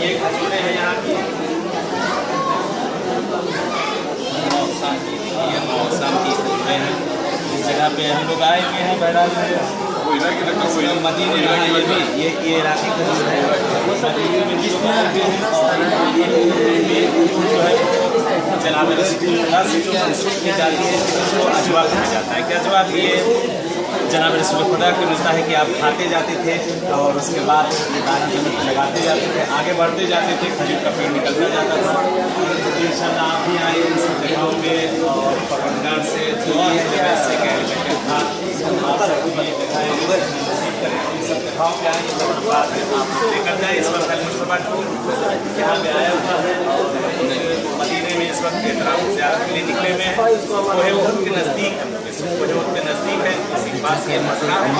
ये खजूरें हैं यहाँ की, ये मौसम की खजूरें हैं। इस जगह पे हम लोग आए हुए हैं बहरहाल मदीने में। ये इराकी खजूर है, मदीने में जिस तरह के हैं। और जो है जनाब रसूलुल्लाह से जो मंसूब की जाती है उसको अजवा कहा जाता है। कि अजवा भी ये जनाब रसूल खुदा को मिलता है कि आप खाते जाते थे और उसके बाद ये दाना जमीन पर लगाते जाते थे, आगे बढ़ते जाते थे, खजूर का पेड़ निकलता जाता था। इंशाअल्लाह आप भी आए इन सब जगहों में और पकड़गार से दुआ से था आप सबको ये दिखाएंगे इन सब जगहों पे आए आप लेकर जाए। इस वक्त मुस्तफा टूर यहाँ पे आया हुआ है और मदीने में इस वक्त एहतराम ज़ियारत के लिए निकले हुए हैं। कोहे उहद के नज़दीक है, कोहे उहद के नज़दीक है, इसी के पास ये मसला है।